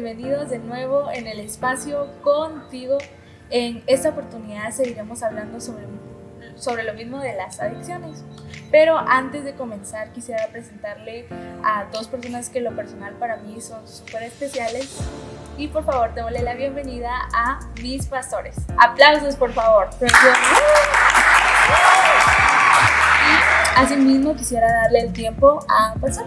bienvenidos de nuevo en el espacio contigo. En esta oportunidad seguiremos hablando sobre lo mismo de las adicciones. Pero antes de comenzar quisiera presentarle a dos personas que en lo personal para mí son súper especiales. Y por favor, démosle la bienvenida a mis pastores. Aplausos, por favor. Y asimismo quisiera darle el tiempo a pastor.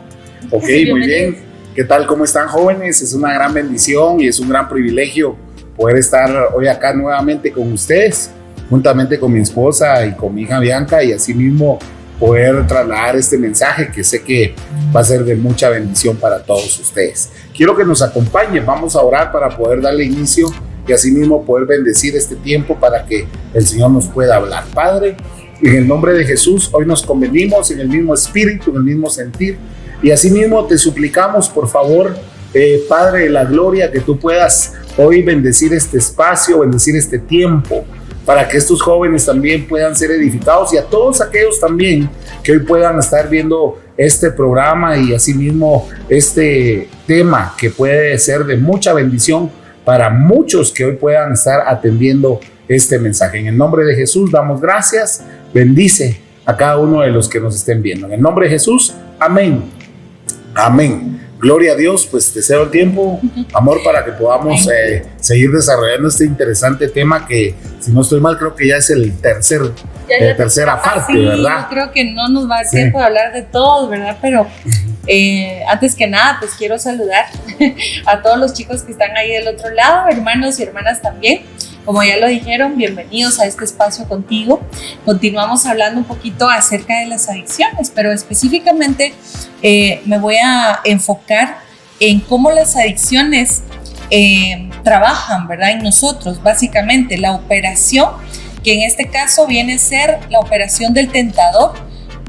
Ok, muy bien. ¿Qué tal? ¿Cómo están, jóvenes? Es una gran bendición y es un gran privilegio poder estar hoy acá nuevamente con ustedes, juntamente con mi esposa y con mi hija Bianca, y asimismo poder trasladar este mensaje que sé que va a ser de mucha bendición para todos ustedes. Quiero que nos acompañen, vamos a orar para poder darle inicio y asimismo poder bendecir este tiempo para que el Señor nos pueda hablar. Padre, en el nombre de Jesús, hoy nos convenimos en el mismo espíritu, en el mismo sentir, y asimismo te suplicamos, por favor, Padre de la gloria, que tú puedas hoy bendecir este espacio, bendecir este tiempo, para que estos jóvenes también puedan ser edificados, y a todos aquellos también que hoy puedan estar viendo este programa y asimismo este tema que puede ser de mucha bendición para muchos que hoy puedan estar atendiendo este mensaje. En el nombre de Jesús damos gracias, bendice a cada uno de los que nos estén viendo. En el nombre de Jesús, amén. Amén. Gloria a Dios. Pues te cedo el tiempo, amor, para que podamos seguir desarrollando este interesante tema que, si no estoy mal, creo que ya es el tercera parte, sí, ¿verdad? Yo creo que no nos va a dar tiempo de hablar de todos, ¿verdad? Pero antes que nada, pues quiero saludar a todos los chicos que están ahí del otro lado, hermanos y hermanas también. Como ya lo dijeron, bienvenidos a este espacio contigo. Continuamos hablando un poquito acerca de las adicciones, pero específicamente me voy a enfocar en cómo las adicciones trabajan, ¿verdad? En nosotros, básicamente, la operación, que en este caso viene a ser la operación del tentador,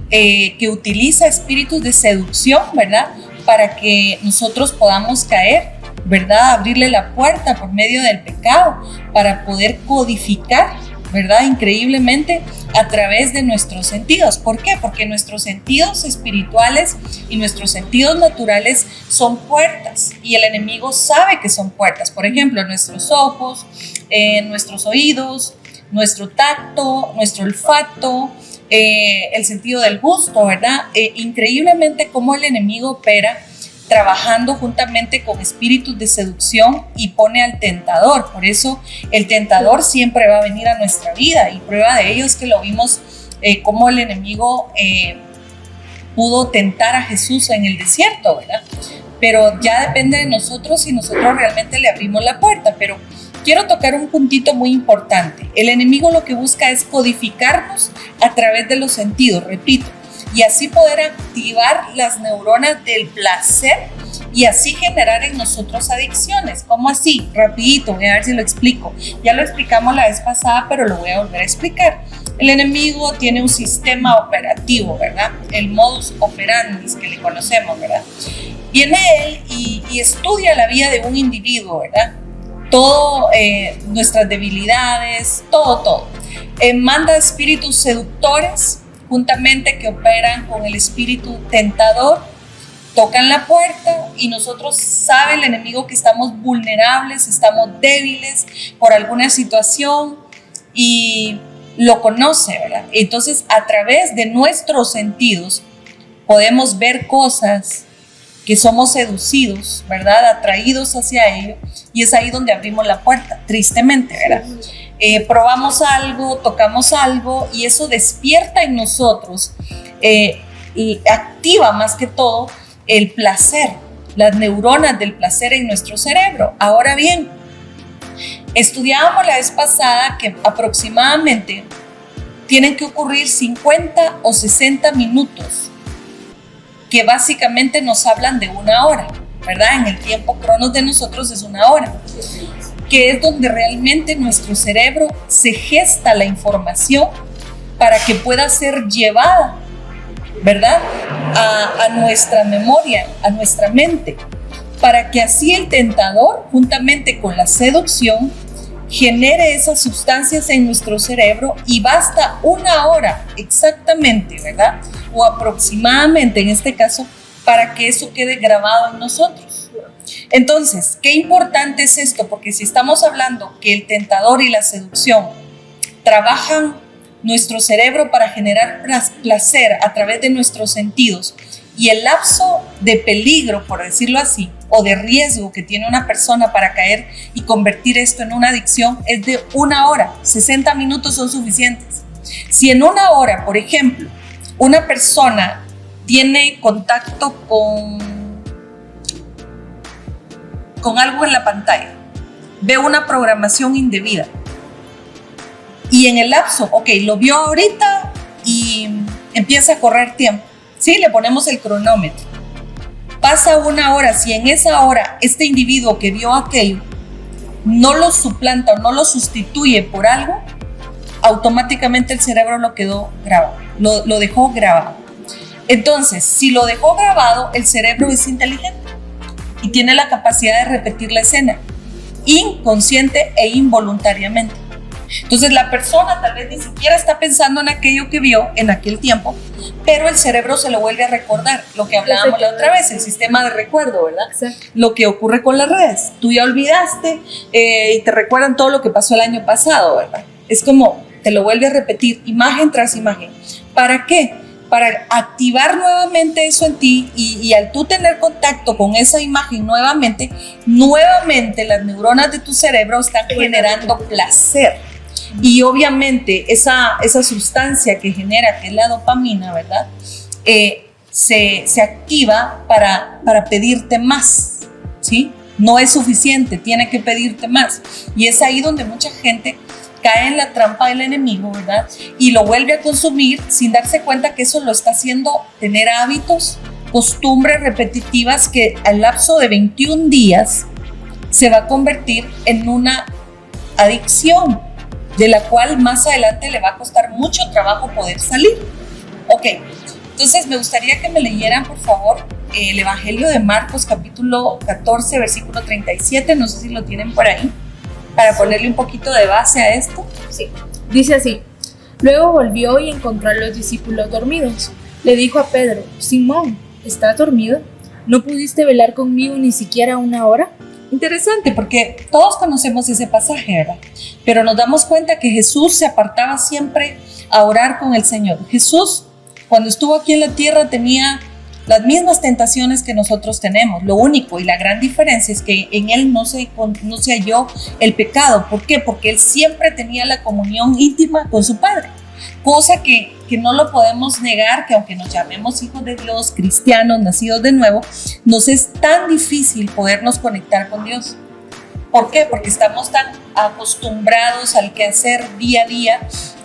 que utiliza espíritus de seducción, ¿verdad? Para que nosotros podamos caer, ¿verdad? Abrirle la puerta por medio del pecado para poder codificar, ¿verdad? Increíblemente a través de nuestros sentidos. ¿Por qué? Porque nuestros sentidos espirituales y nuestros sentidos naturales son puertas, y el enemigo sabe que son puertas. Por ejemplo, nuestros ojos, nuestros oídos, nuestro tacto, nuestro olfato, el sentido del gusto, ¿verdad? Increíblemente cómo el enemigo opera trabajando juntamente con espíritus de seducción y pone al tentador. Por eso el tentador siempre va a venir a nuestra vida, y prueba de ello es que lo vimos cómo el enemigo pudo tentar a Jesús en el desierto, ¿verdad? Pero ya depende de nosotros si nosotros realmente le abrimos la puerta. Pero quiero tocar un puntito muy importante. El enemigo lo que busca es codificarnos a través de los sentidos, repito, y así poder activar las neuronas del placer y así generar en nosotros adicciones. ¿Cómo así? Rapidito, voy a ver si lo explico. Ya lo explicamos la vez pasada, pero lo voy a volver a explicar. El enemigo tiene un sistema operativo, ¿verdad? El modus operandi que le conocemos, ¿verdad? Viene él y estudia la vida de un individuo, ¿verdad? Todo, nuestras debilidades, todo. Manda espíritus seductores juntamente que operan con el espíritu tentador, tocan la puerta y nosotros sabe el enemigo que estamos vulnerables, estamos débiles por alguna situación y lo conoce, ¿verdad? Entonces a través de nuestros sentidos podemos ver cosas que somos seducidos, ¿verdad? Atraídos hacia ello, y es ahí donde abrimos la puerta, tristemente, ¿verdad? Probamos algo, tocamos algo y eso despierta en nosotros y activa más que todo el placer, las neuronas del placer en nuestro cerebro. Ahora bien, estudiábamos la vez pasada que aproximadamente tienen que ocurrir 50 o 60 minutos que básicamente nos hablan de una hora, ¿verdad? En el tiempo cronos de nosotros es una hora, que es donde realmente nuestro cerebro se gesta la información para que pueda ser llevada, ¿verdad? A nuestra memoria, a nuestra mente, para que así el tentador, juntamente con la seducción, genere esas sustancias en nuestro cerebro, y basta una hora exactamente, ¿verdad? O aproximadamente en este caso, para que eso quede grabado en nosotros. Entonces, qué importante es esto, porque si estamos hablando que el tentador y la seducción trabajan nuestro cerebro para generar placer a través de nuestros sentidos, y el lapso de peligro, por decirlo así, o de riesgo que tiene una persona para caer y convertir esto en una adicción es de 1 hora. 60 minutos son suficientes. Si en 1 hora, por ejemplo, una persona tiene contacto con algo en la pantalla, ve una programación indebida, y en el lapso, lo vio ahorita y empieza a correr tiempo, ¿sí? Le ponemos el cronómetro. Pasa 1 hora, si en esa hora este individuo que vio aquello no lo suplanta o no lo sustituye por algo, automáticamente el cerebro lo quedó grabado, lo dejó grabado. Entonces, si lo dejó grabado, el cerebro es inteligente y tiene la capacidad de repetir la escena, inconsciente e involuntariamente. Entonces la persona tal vez ni siquiera está pensando en aquello que vio en aquel tiempo, pero el cerebro se lo vuelve a recordar, lo que hablábamos la otra vez, el sistema de recuerdo, ¿verdad? Exacto. Lo que ocurre con las redes, tú ya olvidaste y te recuerdan todo lo que pasó el año pasado, ¿verdad? Es como te lo vuelve a repetir, imagen tras imagen. ¿Para qué? Para activar nuevamente eso en ti y al tú tener contacto con esa imagen nuevamente las neuronas de tu cerebro están generando placer. Y obviamente esa sustancia que genera, que es la dopamina, ¿verdad? Se activa para pedirte más, ¿sí? No es suficiente, tiene que pedirte más. Y es ahí donde mucha gente cae en la trampa del enemigo, ¿verdad? Y lo vuelve a consumir sin darse cuenta que eso lo está haciendo tener hábitos, costumbres repetitivas que al lapso de 21 días se va a convertir en una adicción, de la cual más adelante le va a costar mucho trabajo poder salir. Ok, entonces me gustaría que me leyeran, por favor, el Evangelio de Marcos, capítulo 14, versículo 37, no sé si lo tienen por ahí, para ponerle un poquito de base a esto. Sí, dice así: luego volvió y encontró a los discípulos dormidos. Le dijo a Pedro: Simón, ¿estás dormido? ¿No pudiste velar conmigo ni siquiera 1 hora? Interesante, porque todos conocemos ese pasaje, ¿verdad? Pero nos damos cuenta que Jesús se apartaba siempre a orar con el Señor. Jesús, cuando estuvo aquí en la tierra, tenía las mismas tentaciones que nosotros tenemos. Lo único y la gran diferencia es que en él no se halló el pecado. ¿Por qué? Porque él siempre tenía la comunión íntima con su Padre. Cosa que no lo podemos negar, que aunque nos llamemos hijos de Dios, cristianos, nacidos de nuevo, nos es tan difícil podernos conectar con Dios. ¿Por qué? Porque estamos tan acostumbrados al quehacer día a día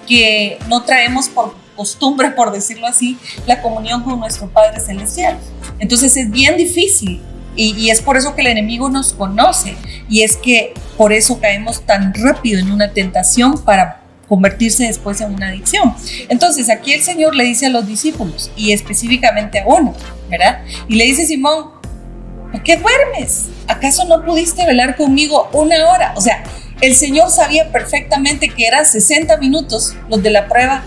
que no traemos por costumbre, por decirlo así, la comunión con nuestro Padre Celestial. Entonces es bien difícil y es por eso que el enemigo nos conoce, y es que por eso caemos tan rápido en una tentación para convertirse después en una adicción. Entonces aquí el Señor le dice a los discípulos, y específicamente a uno, ¿verdad? Y le dice: Simón, ¿por qué duermes? ¿Acaso no pudiste velar conmigo 1 hora? O sea, el Señor sabía perfectamente que eran 60 minutos los de la prueba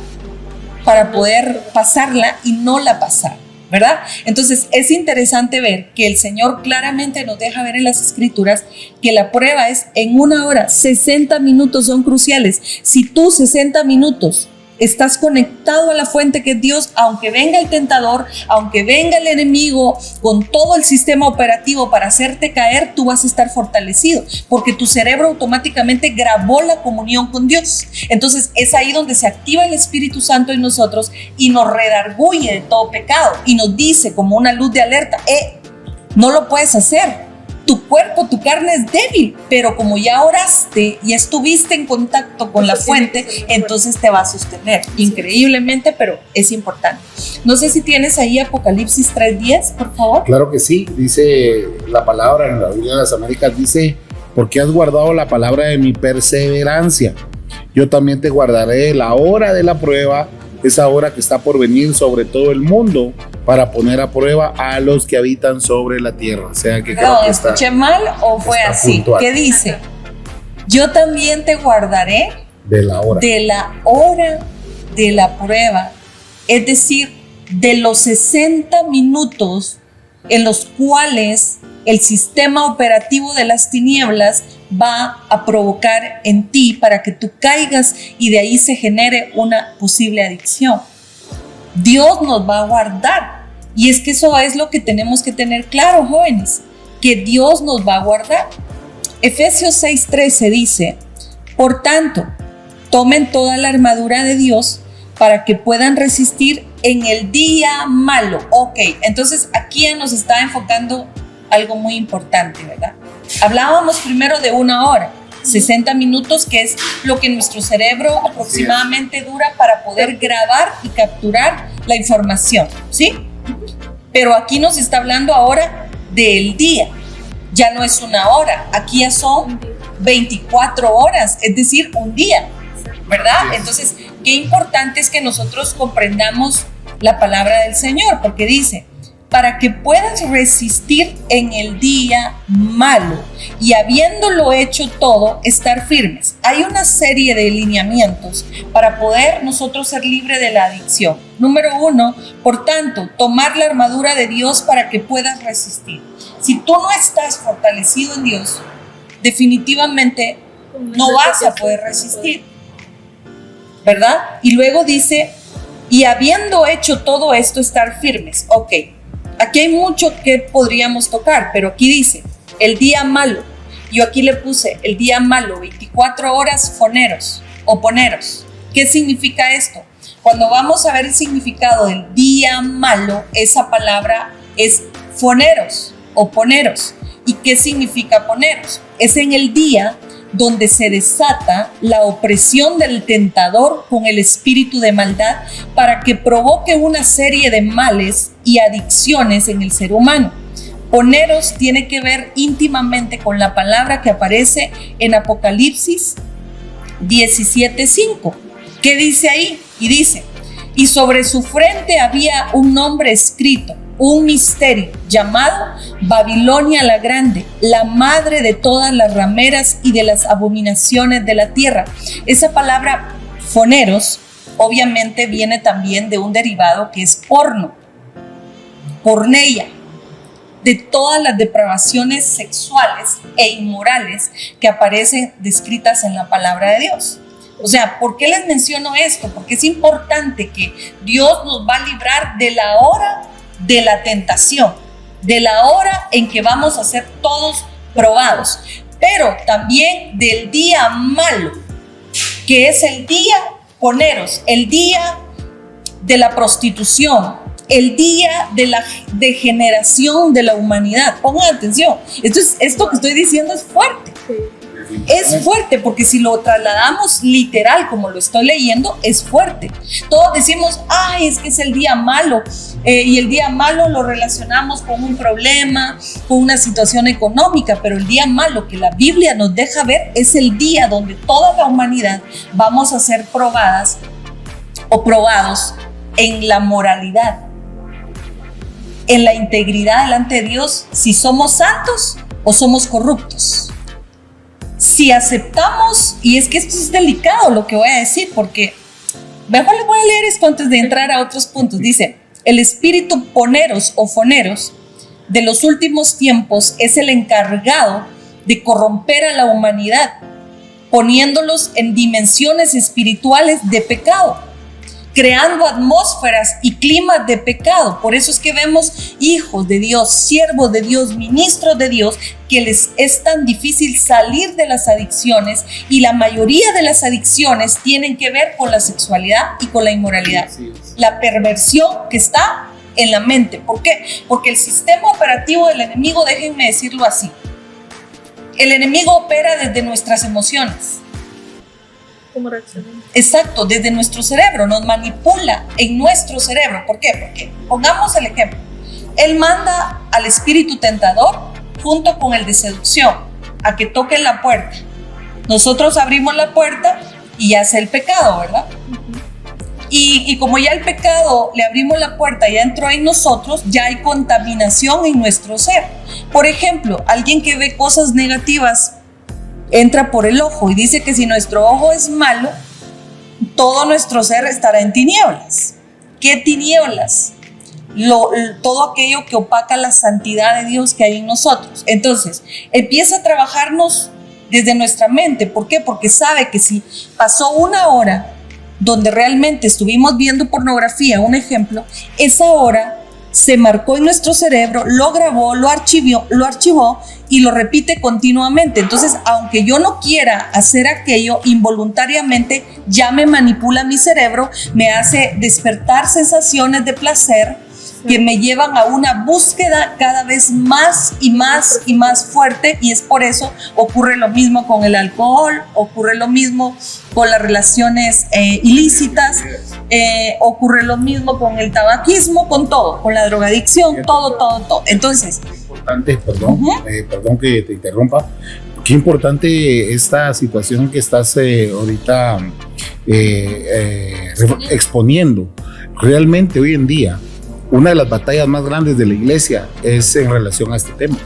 para poder pasarla y no la pasar, ¿verdad? Entonces es interesante ver que el Señor claramente nos deja ver en las Escrituras que la prueba es en 1 hora. 60 minutos son cruciales. Si tú 60 minutos estás conectado a la fuente que es Dios, aunque venga el tentador, aunque venga el enemigo con todo el sistema operativo para hacerte caer, tú vas a estar fortalecido, porque tu cerebro automáticamente grabó la comunión con Dios. Entonces es ahí donde se activa el Espíritu Santo en nosotros y nos redarguye de todo pecado y nos dice como una luz de alerta: no lo puedes hacer. Tu cuerpo, tu carne es débil, pero como ya oraste y estuviste en contacto con la fuente, entonces te va a sostener. Increíblemente, pero es importante. No sé si tienes ahí Apocalipsis 3:10, por favor. Claro que sí, dice la palabra en la Biblia de las Américas, dice: porque has guardado la palabra de mi perseverancia, yo también te guardaré la hora de la prueba, esa hora que está por venir sobre todo el mundo, para poner a prueba a los que habitan sobre la tierra. O sea que creo que está, ¿escuché mal o fue así? Puntual. ¿Qué dice? Yo también te guardaré de la hora de la prueba. Es decir, de los 60 minutos en los cuales el sistema operativo de las tinieblas va a provocar en ti para que tú caigas y de ahí se genere una posible adicción. Dios nos va a guardar. Y es que eso es lo que tenemos que tener claro, jóvenes, que Dios nos va a guardar. Efesios 6:13 dice: por tanto, tomen toda la armadura de Dios para que puedan resistir en el día malo. Ok, entonces aquí ya nos está enfocando algo muy importante, ¿verdad? Hablábamos primero de 1 hora, 60 minutos, que es lo que nuestro cerebro aproximadamente dura para poder grabar y capturar la información, ¿sí? Pero aquí nos está hablando ahora del día. Ya no es 1 hora, aquí ya son 24 horas, es decir, un día, ¿verdad? Entonces, qué importante es que nosotros comprendamos la palabra del Señor, porque dice: para que puedas resistir en el día malo y habiéndolo hecho todo, estar firmes. Hay una serie de lineamientos para poder nosotros ser libres de la adicción. Número 1, por tanto, tomar la armadura de Dios para que puedas resistir. Si tú no estás fortalecido en Dios, definitivamente no vas a poder resistir, ¿verdad? Y luego dice: y habiendo hecho todo esto, estar firmes. Ok, aquí hay mucho que podríamos tocar, pero aquí dice el día malo. Yo aquí le puse el día malo, 24 horas foneros o poneros. ¿Qué significa esto? Cuando vamos a ver el significado del día malo, esa palabra es foneros o poneros. ¿Y qué significa poneros? Es en el día donde se desata la opresión del tentador con el espíritu de maldad para que provoque una serie de males y adicciones en el ser humano. Poneros tiene que ver íntimamente con la palabra que aparece en Apocalipsis 17:5. ¿Qué dice ahí? Y dice: y sobre su frente había un nombre escrito, un misterio llamado Babilonia la Grande, la madre de todas las rameras y de las abominaciones de la tierra. Esa palabra foneros obviamente viene también de un derivado que es porno, porneia, de todas las depravaciones sexuales e inmorales que aparecen descritas en la palabra de Dios. O sea, ¿por qué les menciono esto? Porque es importante que Dios nos va a librar de la hora de la tentación, de la hora en que vamos a ser todos probados, pero también del día malo, que es el día, poneros, el día de la prostitución, el día de la degeneración de la humanidad. Pongan atención, esto que estoy diciendo es fuerte. Es fuerte, porque si lo trasladamos literal como lo estoy leyendo, es fuerte. Todos decimos: ay, es que es el día malo, y el día malo lo relacionamos con un problema, con una situación económica, pero el día malo que la Biblia nos deja ver es el día donde toda la humanidad vamos a ser probadas o probados en la moralidad, en la integridad delante de Dios, si somos santos o somos corruptos. Si aceptamos, y es que esto es delicado lo que voy a decir, porque mejor les voy a leer esto antes de entrar a otros puntos. Dice: el espíritu poneros o foneros de los últimos tiempos es el encargado de corromper a la humanidad, poniéndolos en dimensiones espirituales de pecado, creando atmósferas y climas de pecado. Por eso es que vemos hijos de Dios, siervos de Dios, ministros de Dios, que les es tan difícil salir de las adicciones, y la mayoría de las adicciones tienen que ver con la sexualidad y con la inmoralidad, la perversión que está en la mente. ¿Por qué? Porque el sistema operativo del enemigo, déjenme decirlo así, el enemigo opera desde nuestras emociones. ¿Cómo reaccionamos? Exacto, desde nuestro cerebro, nos manipula en nuestro cerebro. ¿Por qué? Porque, pongamos el ejemplo, él manda al espíritu tentador junto con el de seducción a que toquen la puerta. Nosotros abrimos la puerta y ya hace el pecado, ¿verdad? Y como ya el pecado, le abrimos la puerta, ya entró en nosotros, ya hay contaminación en nuestro ser. Por ejemplo, alguien que ve cosas negativas entra por el ojo y dice que si nuestro ojo es malo, todo nuestro ser estará en tinieblas. ¿Qué tinieblas? todo aquello que opaca la santidad de Dios que hay en nosotros. Entonces, empieza a trabajarnos desde nuestra mente. ¿Por qué? Porque sabe que si pasó una hora donde realmente estuvimos viendo pornografía, un ejemplo, esa hora se marcó en nuestro cerebro, lo grabó, lo archivó y lo repite continuamente. Entonces, aunque yo no quiera hacer aquello, involuntariamente ya me manipula mi cerebro, me hace despertar sensaciones de placer que me llevan a una búsqueda cada vez más y más y más fuerte, y es por eso ocurre lo mismo con el alcohol, ocurre lo mismo con las relaciones ilícitas, ocurre lo mismo con el tabaquismo, con todo, con la drogadicción, todo. Entonces, importante, perdón que te interrumpa, qué importante esta situación que estás ahorita exponiendo. Realmente hoy en día una de las batallas más grandes de la iglesia es en relación a este tema.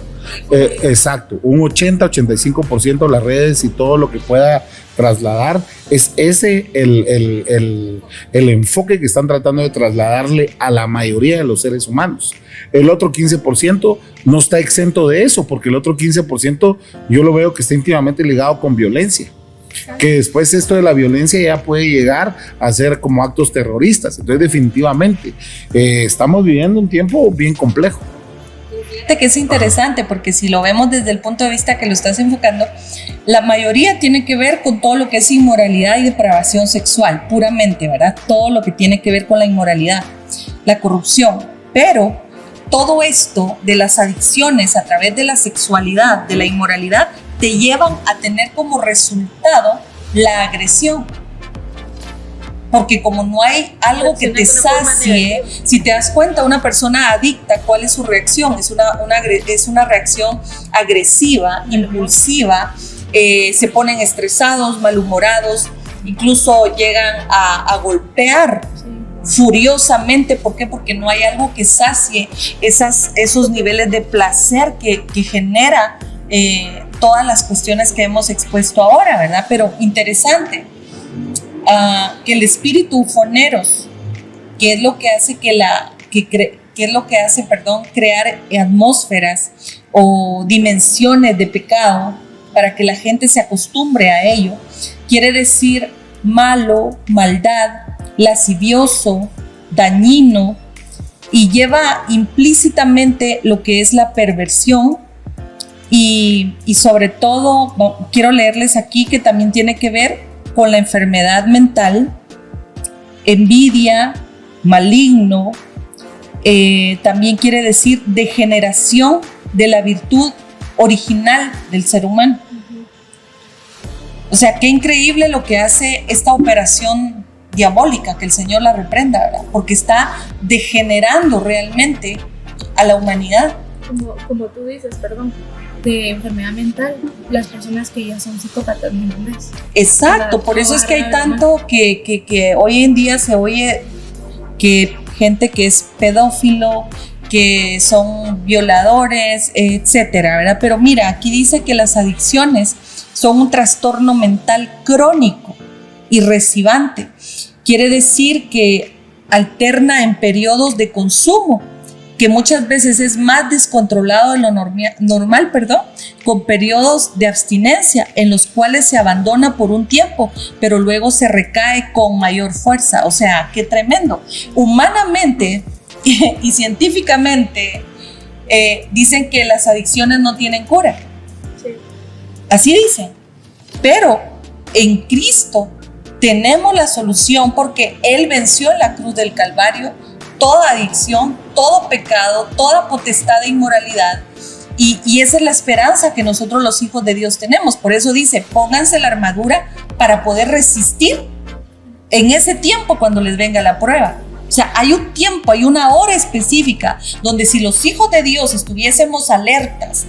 Exacto, un 80-85% de las redes y todo lo que pueda trasladar es ese el enfoque que están tratando de trasladarle a la mayoría de los seres humanos. El otro 15% no está exento de eso, porque el otro 15% yo lo veo que está íntimamente ligado con violencia, que después esto de la violencia ya puede llegar a ser como actos terroristas. Entonces definitivamente estamos viviendo un tiempo bien complejo. Fíjate que es interesante, porque si lo vemos desde el punto de vista que lo estás enfocando, la mayoría tiene que ver con todo lo que es inmoralidad y depravación sexual, puramente, ¿verdad? Todo lo que tiene que ver con la inmoralidad, la corrupción. Pero todo esto de las adicciones a través de la sexualidad, de la inmoralidad, te llevan a tener como resultado la agresión. Porque como no hay algo que te sacie, si te das cuenta, una persona adicta, ¿cuál es su reacción? Es una reacción agresiva, impulsiva, se ponen estresados, malhumorados, incluso llegan a golpear furiosamente. ¿Por qué? Porque no hay algo que sacie esos niveles de placer que genera todas las cuestiones que hemos expuesto ahora, ¿verdad? Pero interesante que el espíritu ufoneros, que es lo que hace crear atmósferas o dimensiones de pecado para que la gente se acostumbre a ello, quiere decir malo, maldad, lascivioso, dañino, y lleva implícitamente lo que es la perversión. Y sobre todo, quiero leerles aquí que también tiene que ver con la enfermedad mental, envidia, maligno, también quiere decir degeneración de la virtud original del ser humano. O sea, qué increíble lo que hace esta operación diabólica, que el Señor la reprenda, ¿verdad? Porque está degenerando realmente a la humanidad. Como tú dices, de enfermedad mental, las personas que ya son psicópatas mentales. Exacto, por eso es que hay tanto que hoy en día se oye que gente que es pedófilo, que son violadores, etcétera, ¿verdad? Pero mira, aquí dice que las adicciones son un trastorno mental crónico y resivante. Quiere decir que alterna en periodos de consumo, que muchas veces es más descontrolado de lo normal, con periodos de abstinencia en los cuales se abandona por un tiempo, pero luego se recae con mayor fuerza. O sea, qué tremendo. Humanamente y científicamente dicen que las adicciones no tienen cura. Sí. Así dicen. Pero en Cristo tenemos la solución, porque Él venció en la cruz del Calvario toda adicción, todo pecado, toda potestad de inmoralidad, y esa es la esperanza que nosotros los hijos de Dios tenemos. Por eso dice, pónganse la armadura para poder resistir en ese tiempo cuando les venga la prueba. O sea, hay un tiempo, hay una hora específica donde si los hijos de Dios estuviésemos alertas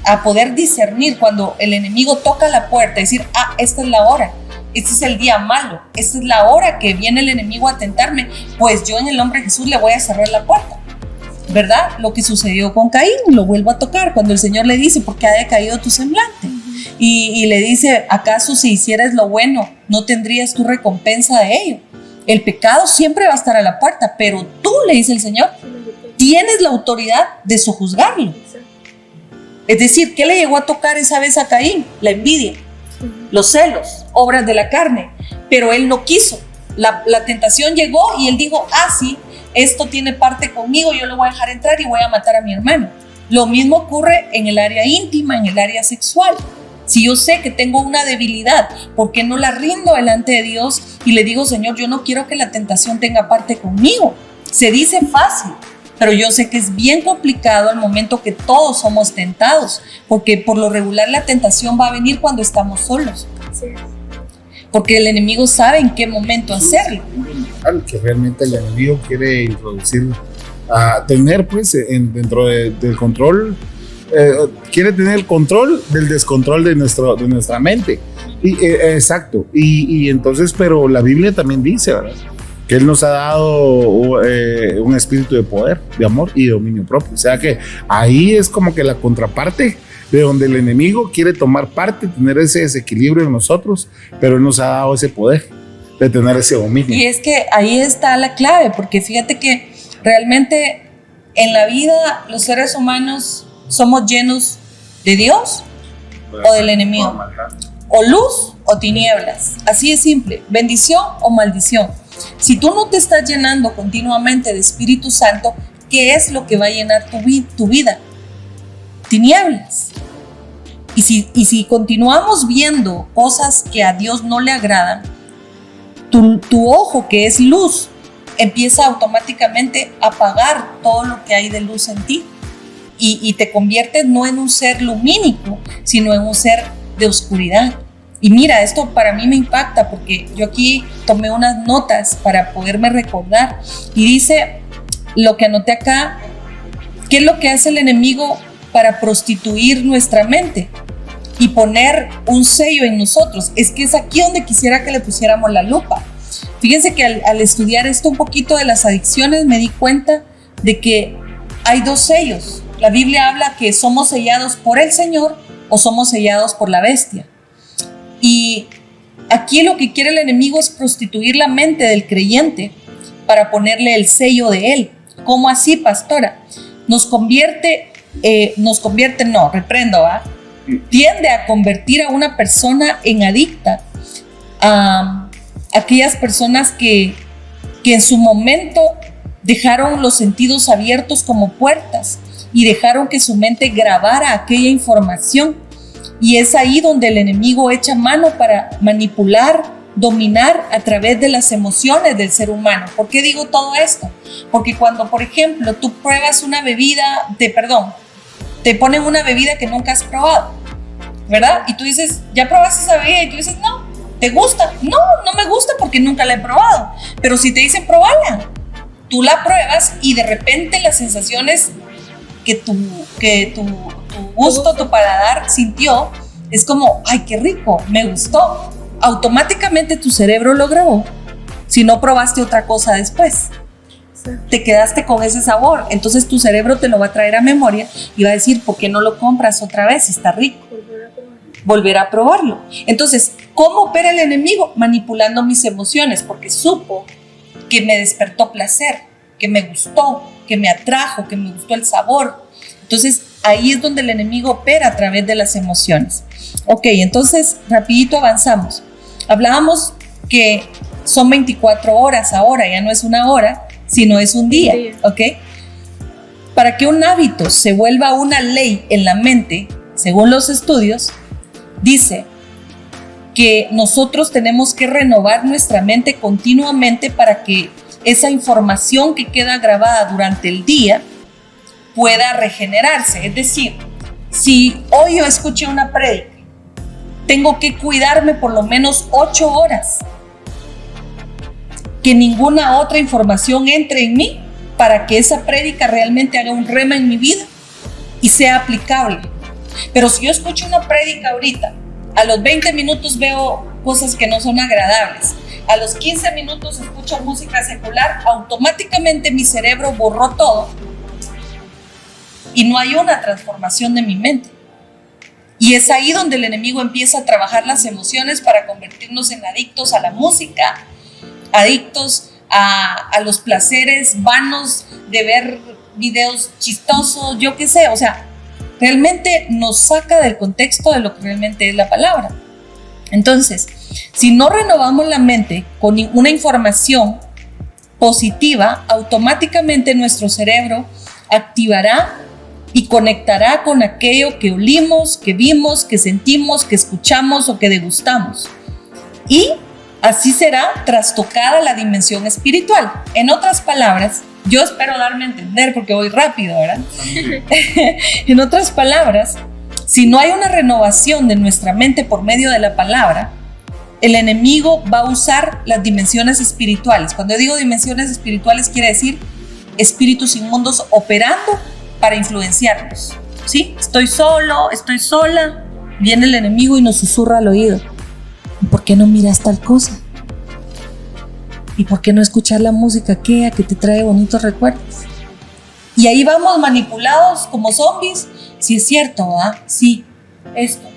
a poder discernir cuando el enemigo toca la puerta y decir, esta es la hora. Este es el día malo, esta es la hora que viene el enemigo a tentarme, pues yo en el nombre de Jesús le voy a cerrar la puerta, ¿verdad? Lo que sucedió con Caín, lo vuelvo a tocar, cuando el Señor le dice, ¿por qué ha decaído tu semblante? Y le dice, ¿acaso si hicieras lo bueno, no tendrías tu recompensa de ello? El pecado siempre va a estar a la puerta, pero tú, le dice el Señor, tienes la autoridad de sojuzgarlo. Es decir, ¿qué le llegó a tocar esa vez a Caín? La envidia, los celos, obras de la carne. Pero él no quiso. La tentación llegó y él dijo, sí, esto tiene parte conmigo, yo lo voy a dejar entrar y voy a matar a mi hermano. Lo mismo ocurre en el área íntima, en el área sexual. Si yo sé que tengo una debilidad, ¿por qué no la rindo delante de Dios y le digo, Señor, yo no quiero que la tentación tenga parte conmigo? Se dice fácil, pero yo sé que es bien complicado al momento que todos somos tentados, porque por lo regular la tentación va a venir cuando estamos solos. Sí. Porque el enemigo sabe en qué momento hacerlo. Que realmente el enemigo quiere introducir, tener pues dentro del control, quiere tener el control del descontrol de nuestra mente. Exacto. Y entonces, pero la Biblia también dice, ¿verdad?, que Él nos ha dado un espíritu de poder, de amor y de dominio propio. O sea que ahí es como que la contraparte de donde el enemigo quiere tomar parte, tener ese desequilibrio en nosotros, pero Él nos ha dado ese poder de tener ese dominio. Y es que ahí está la clave, porque fíjate que realmente en la vida los seres humanos somos llenos de Dios o del enemigo, o luz o tinieblas, así de simple, bendición o maldición. Si tú no te estás llenando continuamente de Espíritu Santo, ¿qué es lo que va a llenar tu vida? Tinieblas. Y si continuamos viendo cosas que a Dios no le agradan, tu ojo, que es luz, empieza automáticamente a apagar todo lo que hay de luz en ti y te conviertes no en un ser lumínico, sino en un ser de oscuridad. Y mira, esto para mí me impacta porque yo aquí tomé unas notas para poderme recordar y dice lo que anoté acá: ¿qué es lo que hace el enemigo para prostituir nuestra mente y poner un sello en nosotros? Es que es aquí donde quisiera que le pusiéramos la lupa. Fíjense que al estudiar esto un poquito de las adicciones me di cuenta de que hay dos sellos. La Biblia habla que somos sellados por el Señor o somos sellados por la bestia. Y aquí lo que quiere el enemigo es prostituir la mente del creyente para ponerle el sello de él. ¿Cómo así, pastora? Tiende a convertir a una persona en adicta a aquellas personas que en su momento dejaron los sentidos abiertos como puertas y dejaron que su mente grabara aquella información. Y es ahí donde el enemigo echa mano para manipular, dominar a través de las emociones del ser humano. ¿Por qué digo todo esto? Porque cuando, por ejemplo, tú pruebas una bebida, te ponen una bebida que nunca has probado, ¿verdad? Y tú dices, ¿ya probaste esa bebida? Y tú dices, no. ¿Te gusta? No, no me gusta porque nunca la he probado. Pero si te dicen, probala, tú la pruebas y de repente las sensaciones que tu gusto, tu paladar sintió, es como, ay, qué rico, me gustó. Automáticamente tu cerebro lo grabó. Si no probaste otra cosa después, sí, te quedaste con ese sabor. Entonces tu cerebro te lo va a traer a memoria y va a decir, ¿por qué no lo compras otra vez? Está rico. Volver a probarlo. Entonces, ¿cómo opera el enemigo? Manipulando mis emociones, porque supo que me despertó placer, que me gustó, que me atrajo, que me gustó el sabor. Entonces, ahí es donde el enemigo opera a través de las emociones. Ok, entonces, rapidito avanzamos. Hablábamos que son 24 horas ahora, ya no es una hora, sino es un día, ¿ok? Para que un hábito se vuelva una ley en la mente, según los estudios, dice que nosotros tenemos que renovar nuestra mente continuamente para que esa información que queda grabada durante el día pueda regenerarse. Es decir, si hoy yo escuché una prédica, tengo que cuidarme por lo menos 8 horas, que ninguna otra información entre en mí para que esa prédica realmente haga un rema en mi vida y sea aplicable. Pero si yo escucho una prédica ahorita, a los 20 minutos veo cosas que no son agradables, a los 15 minutos escucho música secular, automáticamente mi cerebro borró todo y no hay una transformación de mi mente. Y es ahí donde el enemigo empieza a trabajar las emociones para convertirnos en adictos a la música, adictos a los placeres vanos de ver videos chistosos, yo qué sé, o sea, realmente nos saca del contexto de lo que realmente es la palabra. Entonces, si no renovamos la mente con una información positiva, automáticamente nuestro cerebro activará y conectará con aquello que olimos, que vimos, que sentimos, que escuchamos o que degustamos. Y así será trastocada la dimensión espiritual. En otras palabras, yo espero darme a entender porque voy rápido, ¿verdad? En otras palabras, si no hay una renovación de nuestra mente por medio de la palabra, el enemigo va a usar las dimensiones espirituales. Cuando yo digo dimensiones espirituales, quiere decir espíritus inmundos operando para influenciarnos. ¿Sí? Estoy solo, estoy sola. Viene el enemigo y nos susurra al oído. ¿Y por qué no miras tal cosa? ¿Y por qué no escuchar la música aquella que te trae bonitos recuerdos? Y ahí vamos manipulados como zombies. Sí es cierto, ¿verdad? Sí, esto.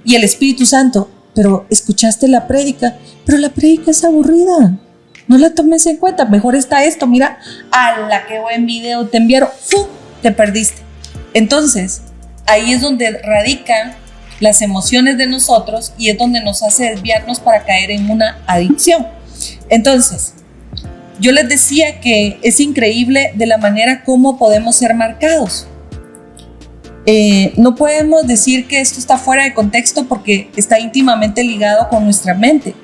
Y el Espíritu Santo, pero escuchaste la prédica, pero la prédica es aburrida. No la tomes en cuenta, mejor está esto, mira, ¡ala, qué buen video te enviaron! ¡Fu! Te perdiste. Entonces, ahí es donde radican las emociones de nosotros y es donde nos hace desviarnos para caer en una adicción. Entonces, yo les decía que es increíble de la manera como podemos ser marcados. No podemos decir que esto está fuera de contexto porque está íntimamente ligado con nuestra mente.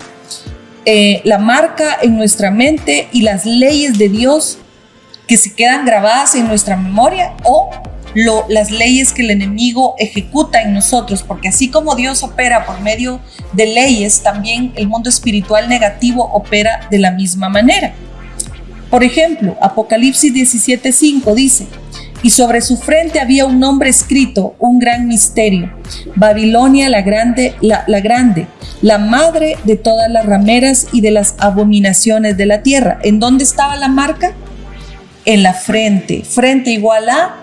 La marca en nuestra mente y las leyes de Dios que se quedan grabadas en nuestra memoria o las leyes que el enemigo ejecuta en nosotros, porque así como Dios opera por medio de leyes, también el mundo espiritual negativo opera de la misma manera. Por ejemplo, Apocalipsis 17:5 dice: y sobre su frente había un nombre escrito, un gran misterio, Babilonia la grande, la madre de todas las rameras y de las abominaciones de la tierra. ¿En dónde estaba la marca? En la frente. Frente igual a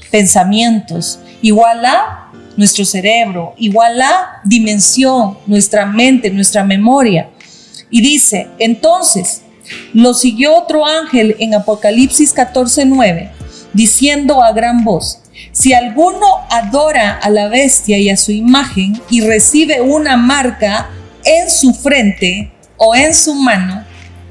pensamientos, igual a nuestro cerebro, igual a dimensión, nuestra mente, nuestra memoria. Y dice, entonces, lo siguió otro ángel en Apocalipsis 14:9, diciendo a gran voz: si alguno adora a la bestia y a su imagen y recibe una marca en su frente o en su mano,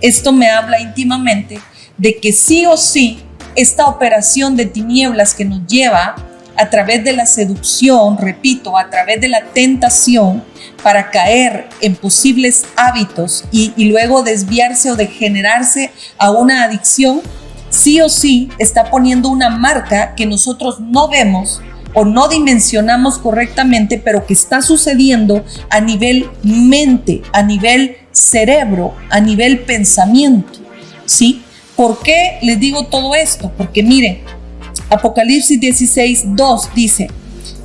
esto me habla íntimamente de que sí o sí esta operación de tinieblas que nos lleva a través de la seducción, repito, a través de la tentación para caer en posibles hábitos y luego desviarse o degenerarse a una adicción, sí o sí está poniendo una marca que nosotros no vemos o no dimensionamos correctamente, pero que está sucediendo a nivel mente, a nivel cerebro, a nivel pensamiento, ¿sí? ¿Por qué les digo todo esto? Porque miren, Apocalipsis 16:2 dice: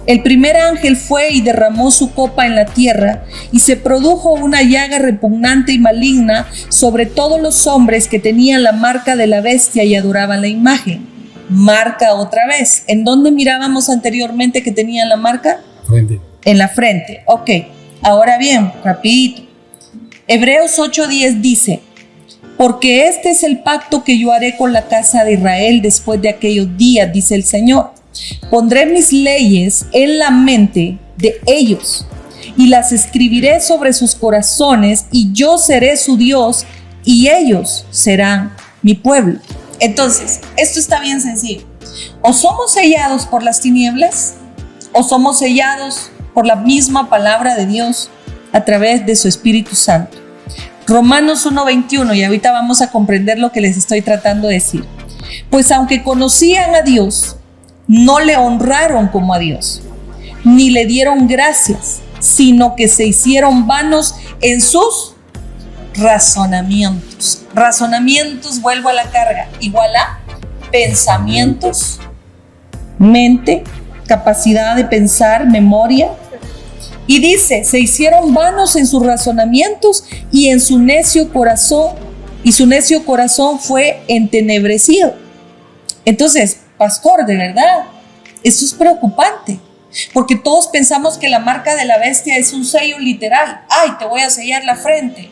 el primer ángel fue y derramó su copa en la tierra, y se produjo una llaga repugnante y maligna sobre todos los hombres que tenían la marca de la bestia y adoraban la imagen. Marca otra vez. ¿En dónde mirábamos anteriormente que tenían la marca? Frente. En la frente. Ok. Ahora bien, rapidito. Hebreos 8:10 dice: porque este es el pacto que yo haré con la casa de Israel después de aquellos días, dice el Señor. Pondré mis leyes en la mente de ellos y las escribiré sobre sus corazones, y yo seré su Dios y ellos serán mi pueblo. Entonces, esto está bien sencillo. O somos sellados por las tinieblas o somos sellados por la misma palabra de Dios a través de su Espíritu Santo. Romanos 1:21, y ahorita vamos a comprender lo que les estoy tratando de decir. Pues aunque conocían a Dios, no le honraron como a Dios, ni le dieron gracias, sino que se hicieron vanos en sus razonamientos. Razonamientos, vuelvo a la carga, igual a pensamientos, mente, capacidad de pensar, memoria. Y dice, se hicieron vanos en sus razonamientos y en su necio corazón, y su necio corazón fue entenebrecido. Entonces, pastor, de verdad, esto es preocupante, porque todos pensamos que la marca de la bestia es un sello literal. Ay, te voy a sellar la frente.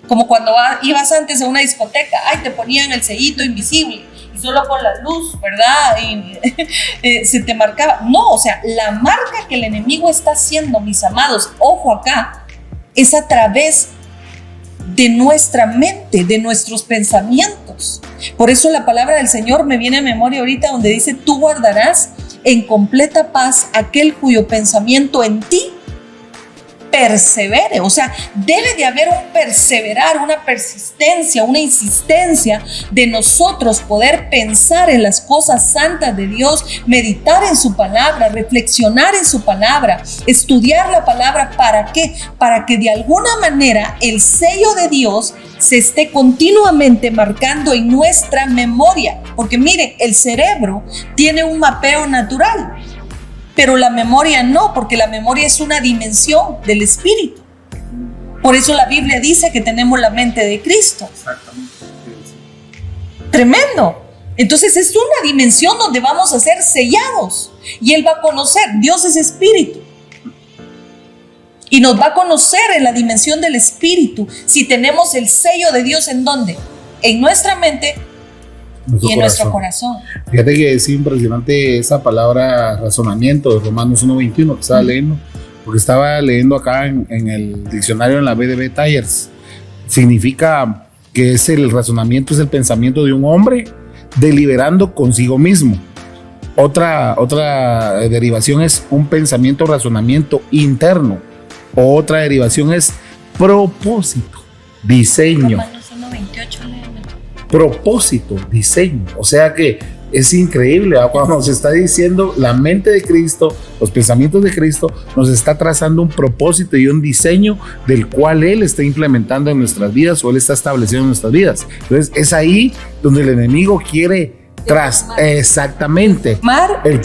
Como cuando ibas antes a una discoteca, ay, te ponían el sellito invisible y solo con la luz, ¿verdad? Y se te marcaba. No, o sea, la marca que el enemigo está haciendo, mis amados, ojo acá, es a través de nuestra mente, de nuestros pensamientos. Por eso la palabra del Señor me viene a memoria ahorita donde dice, tú guardarás en completa paz aquel cuyo pensamiento en ti persevere. O sea, debe de haber un perseverar, una persistencia, una insistencia de nosotros poder pensar en las cosas santas de Dios, meditar en su palabra, reflexionar en su palabra, estudiar la palabra. ¿Para qué? Para que de alguna manera el sello de Dios se esté continuamente marcando en nuestra memoria. Porque mire, el cerebro tiene un mapeo natural, pero la memoria no, porque la memoria es una dimensión del espíritu. Por eso la Biblia dice que tenemos la mente de Cristo. Exactamente. Tremendo. Entonces es una dimensión donde vamos a ser sellados y Él va a conocer. Dios es espíritu y nos va a conocer en la dimensión del espíritu si tenemos el sello de Dios. ¿En dónde? En nuestra mente y en nuestro corazón. Fíjate que es impresionante esa palabra razonamiento de Romanos 1:21 que estaba leyendo, porque estaba leyendo acá en el diccionario en la BDB Tyers. Significa que es el razonamiento, es el pensamiento de un hombre deliberando consigo mismo. Otra derivación es un pensamiento, razonamiento interno. Otra derivación es propósito, diseño. Romanos 1:28, léeme. Propósito, diseño. O sea que es increíble, ¿verdad? Cuando nos está diciendo la mente de Cristo, los pensamientos de Cristo, nos está trazando un propósito y un diseño del cual Él está implementando en nuestras vidas o Él está estableciendo en nuestras vidas. Entonces es ahí donde el enemigo quiere exactamente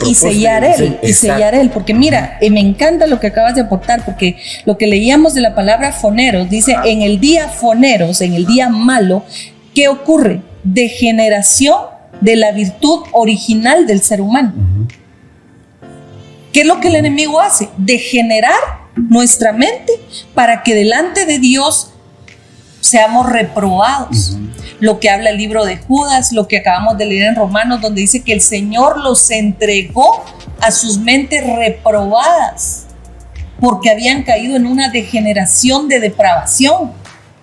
Y sellar él, porque mira, me encanta lo que acabas de aportar, porque lo que leíamos de la palabra foneros, dice en el día foneros, en el día malo, ¿qué ocurre? Degeneración de la virtud original del ser humano. ¿Qué es lo que el enemigo hace? Degenerar nuestra mente para que delante de Dios seamos reprobados. Lo que habla el libro de Judas, lo que acabamos de leer en Romanos, donde dice que el Señor los entregó a sus mentes reprobadas porque habían caído en una degeneración de depravación.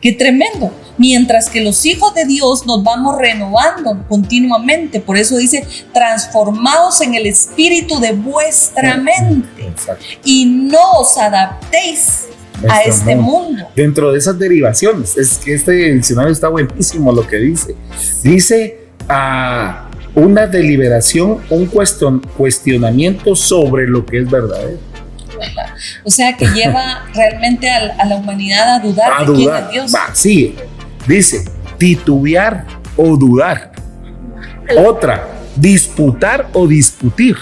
¡Qué tremendo! Mientras que los hijos de Dios nos vamos renovando continuamente. Por eso dice, transformados en el espíritu de vuestra mente. Exacto. Y no os adaptéis a este mundo. Dentro de esas derivaciones, es que este diccionario está buenísimo lo que dice. Dice una deliberación, un cuestionamiento sobre lo que es verdadero. O sea que lleva realmente a la humanidad a dudar de quién es Dios. Sí, dice titubear o dudar. Otra, disputar o discutir.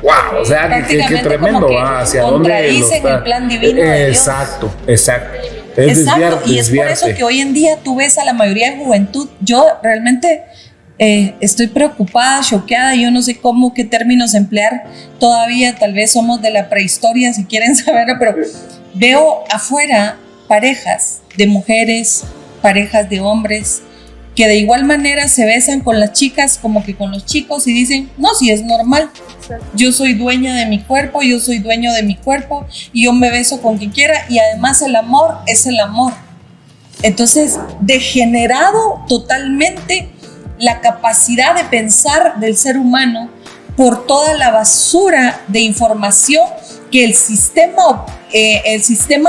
Wow, o sea, que tremendo, hacia dónde contradicen el plan divino de Dios. Exacto. Exacto, y es por eso que hoy en día tú ves a la mayoría de juventud. Yo realmente estoy preocupada, choqueada, yo no sé qué términos emplear todavía, tal vez somos de la prehistoria si quieren saberlo, pero veo afuera parejas de mujeres, parejas de hombres, que de igual manera se besan con las chicas como que con los chicos y dicen, no, si es normal, yo soy dueña de mi cuerpo, yo soy dueño de mi cuerpo y yo me beso con quien quiera y además el amor es el amor. Entonces, degenerado totalmente la capacidad de pensar del ser humano por toda la basura de información que el sistema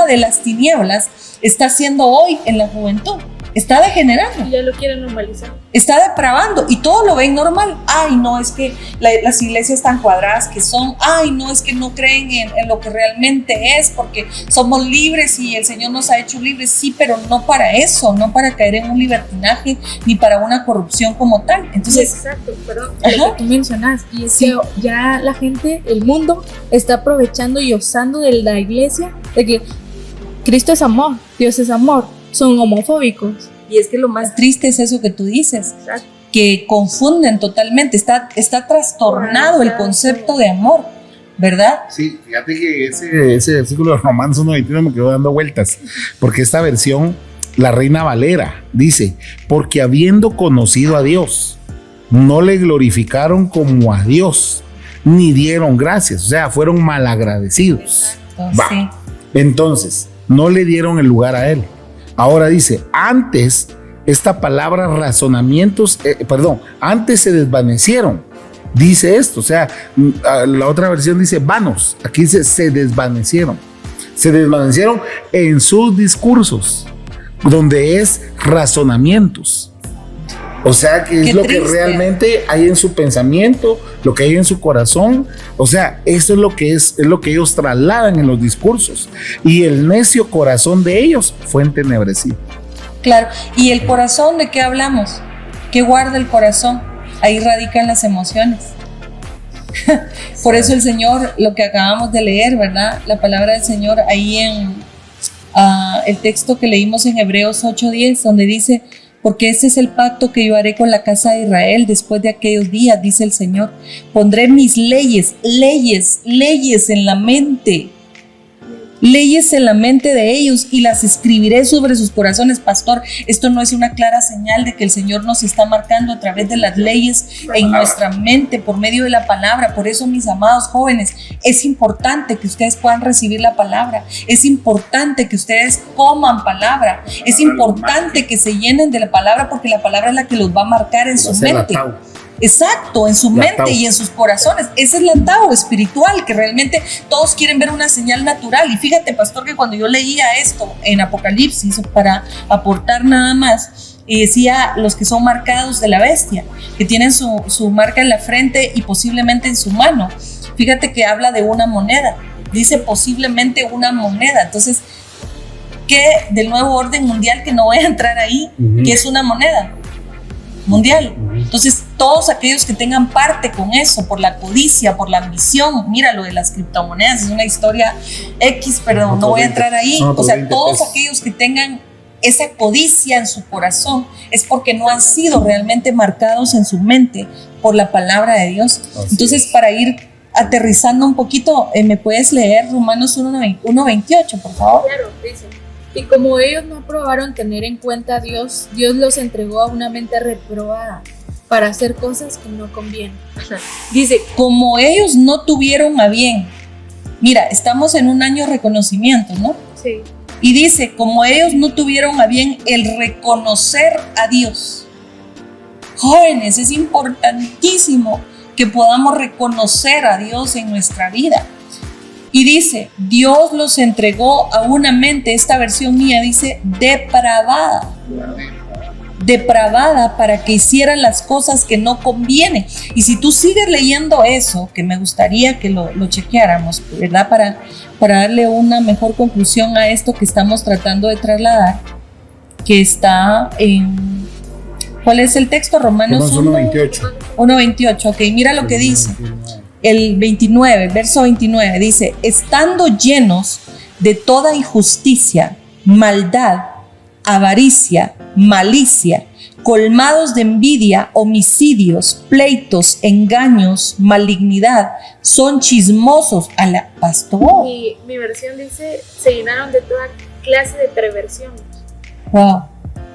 de las tinieblas está haciendo hoy en la juventud. Está degenerando. Y ya lo quieren normalizar. Está depravando y todo lo ven normal. Ay, no, es que las iglesias tan cuadradas que son. Ay, no, es que no creen en lo que realmente es porque somos libres y el Señor nos ha hecho libres. Sí, pero no para eso, no para caer en un libertinaje ni para una corrupción como tal. Entonces, exacto, perdón, lo que tú mencionas. Y es que ya la gente, el mundo, está aprovechando y usando de la iglesia de que Cristo es amor, Dios es amor. Son homofóbicos. Y es que lo más triste es eso que tú dices, que confunden totalmente, está trastornado el concepto de amor, ¿verdad? Sí, fíjate que ese versículo de Romanos 1:21 me quedó dando vueltas, porque esta versión la Reina Valera, dice, porque habiendo conocido a Dios, no le glorificaron como a Dios, ni dieron gracias, o sea, fueron malagradecidos. Sí. Entonces, no le dieron el lugar a él. Ahora dice, antes, esta palabra razonamientos, antes se desvanecieron. Dice esto, o sea, la otra versión dice vanos, aquí dice se desvanecieron en sus discursos, donde es razonamientos. O sea, que es lo que realmente hay en su pensamiento, lo que hay en su corazón. O sea, eso es lo que ellos trasladan en los discursos. Y el necio corazón de ellos fue entenebrecido. Claro, ¿y el corazón de qué hablamos? ¿Qué guarda el corazón? Ahí radican las emociones. Por eso el Señor, lo que acabamos de leer, ¿verdad? La palabra del Señor ahí en el texto que leímos en Hebreos 8:10, donde dice: porque este es el pacto que yo haré con la casa de Israel después de aquellos días, dice el Señor. Pondré mis leyes en la mente. Leyes en la mente de ellos y las escribiré sobre sus corazones. Pastor, esto no es una clara señal de que el Señor nos está marcando a través de las leyes en nuestra mente por medio de la palabra. Por eso, mis amados jóvenes, es importante que ustedes puedan recibir la palabra. Es importante que ustedes coman palabra. Es importante que se llenen de la palabra, porque la palabra es la que los va a marcar en su mente. Exacto, en su mente y en sus corazones. Esa es la tao espiritual, que realmente todos quieren ver una señal natural. Y fíjate, pastor, que cuando yo leía esto en Apocalipsis, para aportar nada más, y decía los que son marcados de la bestia, que tienen su marca en la frente y posiblemente en su mano. Fíjate que habla de una moneda, dice posiblemente una moneda. Entonces, ¿qué del nuevo orden mundial, que no voy a entrar ahí, que es una moneda mundial? Entonces, todos aquellos que tengan parte con eso, por la codicia, por la ambición, mira lo de las criptomonedas, es una historia X, pero no voy a entrar ahí. O sea, todos aquellos que tengan esa codicia en su corazón es porque no han sido realmente marcados en su mente por la palabra de Dios. Entonces, para ir aterrizando un poquito, ¿me puedes leer Romanos 1:28, por favor? Claro, dice: y como ellos no aprobaron tener en cuenta a Dios, Dios los entregó a una mente reprobada para hacer cosas que no convienen. Dice, como ellos no tuvieron a bien. Mira, estamos en un año de reconocimiento, ¿no? Sí. Y dice, como ellos no tuvieron a bien el reconocer a Dios. Jóvenes, es importantísimo que podamos reconocer a Dios en nuestra vida. Y dice, Dios los entregó a una mente, esta versión mía dice, depravada para que hicieran las cosas que no convienen. Y si tú sigues leyendo eso, que me gustaría que lo chequeáramos, ¿verdad? Para darle una mejor conclusión a esto que estamos tratando de trasladar, que está en... ¿Cuál es el texto? Romanos 1:28. 1:28, ok, mira lo que dice. El 29, verso 29, dice, estando llenos de toda injusticia, maldad, avaricia, malicia, colmados de envidia, homicidios, pleitos, engaños, malignidad, son chismosos. A la pastor. Mi versión dice, se llenaron de toda clase de perversiones. Wow.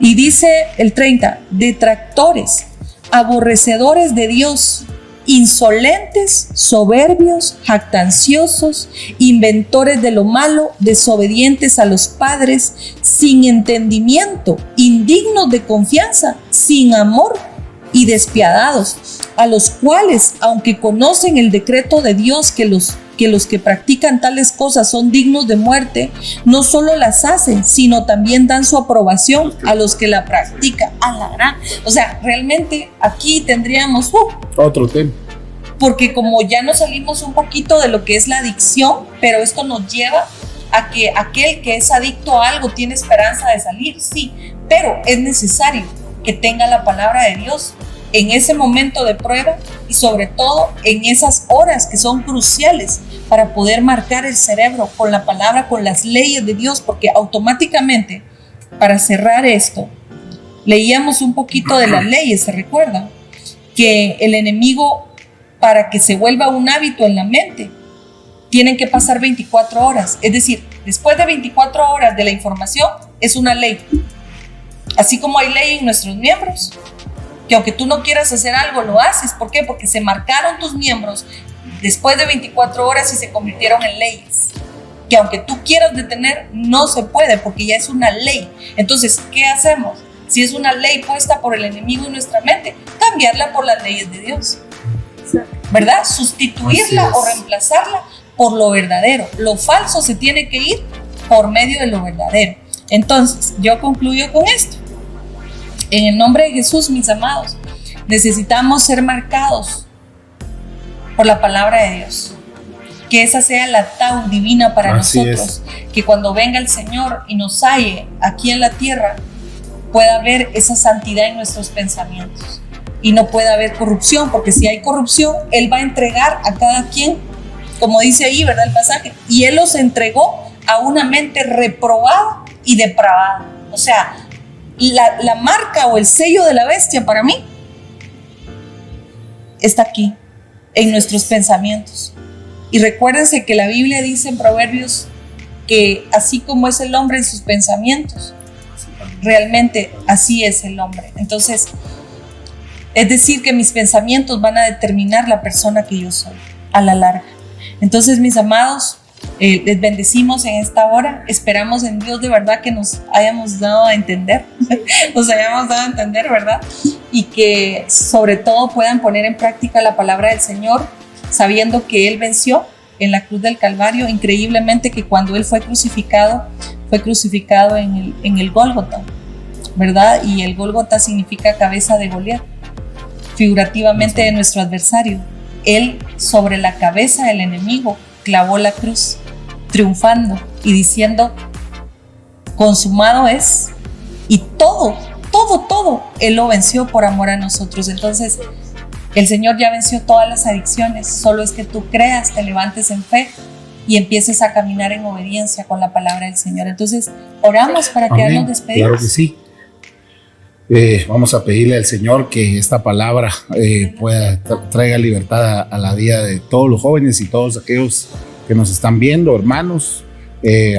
Y dice el 30, detractores, aborrecedores de Dios, insolentes, soberbios, jactanciosos, inventores de lo malo, desobedientes a los padres, sin entendimiento, indignos de confianza, sin amor y despiadados, a los cuales, aunque conocen el decreto de Dios que los que practican tales cosas son dignos de muerte, no solo las hacen, sino también dan su aprobación a los que la practican. A la gran. O sea, realmente aquí tendríamos otro tema. Porque como ya nos salimos un poquito de lo que es la adicción, pero esto nos lleva a que aquel que es adicto a algo tiene esperanza de salir, sí, pero es necesario que tenga la palabra de Dios en ese momento de prueba y sobre todo en esas horas que son cruciales para poder marcar el cerebro con la palabra, con las leyes de Dios, porque automáticamente, para cerrar esto, leíamos un poquito de las leyes, ¿se recuerdan? Que el enemigo, para que se vuelva un hábito en la mente, tienen que pasar 24 horas, es decir, después de 24 horas de la información, es una ley. Así como hay ley en nuestros miembros, que aunque tú no quieras hacer algo, lo haces. ¿Por qué? Porque se marcaron tus miembros después de 24 horas y se convirtieron en leyes. Que aunque tú quieras detener, no se puede porque ya es una ley. Entonces, ¿qué hacemos? Si es una ley puesta por el enemigo en nuestra mente, cambiarla por las leyes de Dios, ¿verdad? Sustituirla o reemplazarla por lo verdadero. Lo falso se tiene que ir por medio de lo verdadero. Entonces, yo concluyo con esto. En el nombre de Jesús, mis amados, necesitamos ser marcados por la palabra de Dios. Que esa sea la tau divina para nosotros. Que cuando venga el Señor y nos halle aquí en la tierra, pueda haber esa santidad en nuestros pensamientos. Y no pueda haber corrupción, porque si hay corrupción, Él va a entregar a cada quien, como dice ahí, ¿verdad? El pasaje. Y Él los entregó a una mente reprobada y depravada. O sea, la marca o el sello de la bestia para mí está aquí, en nuestros pensamientos. Y recuérdense que la Biblia dice en Proverbios que así como es el hombre en sus pensamientos, realmente así es el hombre. Entonces, es decir, que mis pensamientos van a determinar la persona que yo soy a la larga. Entonces, mis amados, les bendecimos en esta hora. Esperamos en Dios de verdad que nos hayamos dado a entender, ¿verdad? Y que sobre todo puedan poner en práctica la palabra del Señor, sabiendo que Él venció en la cruz del Calvario. Increíblemente que cuando Él fue crucificado en el Gólgota, ¿verdad? Y el Gólgota significa cabeza de Goliat, figurativamente de nuestro adversario. Él sobre la cabeza del enemigo clavó la cruz, triunfando y diciendo: consumado es. Y todo, Él lo venció por amor a nosotros. Entonces, el Señor ya venció todas las adicciones. Solo es que tú creas, te levantes en fe y empieces a caminar en obediencia con la palabra del Señor. Entonces, oramos para quedarnos despedidos. Claro que sí. Vamos a pedirle al Señor que esta palabra traiga libertad a la vida de todos los jóvenes y todos aquellos que nos están viendo, hermanos,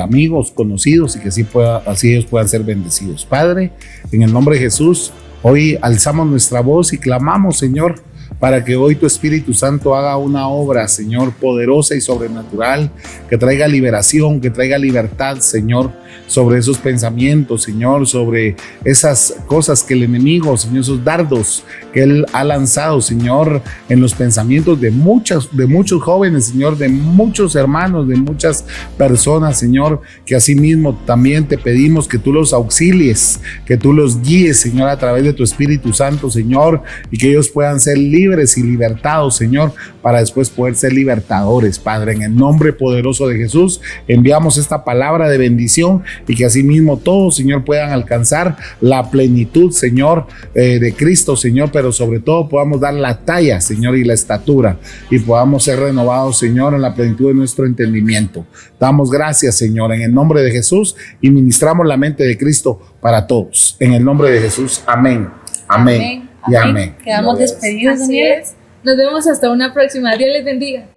amigos, conocidos, y que así ellos puedan ser bendecidos. Padre, en el nombre de Jesús, hoy alzamos nuestra voz y clamamos, Señor, para que hoy tu Espíritu Santo haga una obra, Señor, poderosa y sobrenatural, que traiga liberación, que traiga libertad, Señor, sobre esos pensamientos, Señor, sobre esas cosas que el enemigo, Señor, esos dardos que Él ha lanzado, Señor, en los pensamientos de muchos jóvenes, Señor, de muchos hermanos, de muchas personas, Señor, que asimismo también te pedimos que tú los auxilies, que tú los guíes, Señor, a través de tu Espíritu Santo, Señor, y que ellos puedan ser libres y libertados, Señor, para después poder ser libertadores. Padre, en el nombre poderoso de Jesús, enviamos esta palabra de bendición y que asimismo todos, Señor, puedan alcanzar la plenitud, Señor, de Cristo, Señor, pero sobre todo podamos dar la talla, Señor, y la estatura, y podamos ser renovados, Señor, en la plenitud de nuestro entendimiento. Damos gracias, Señor, en el nombre de Jesús, y ministramos la mente de Cristo para todos. En el nombre de Jesús, amén, amén, y amén. Quedamos despedidos, Daniel. Nos vemos hasta una próxima. Dios les bendiga.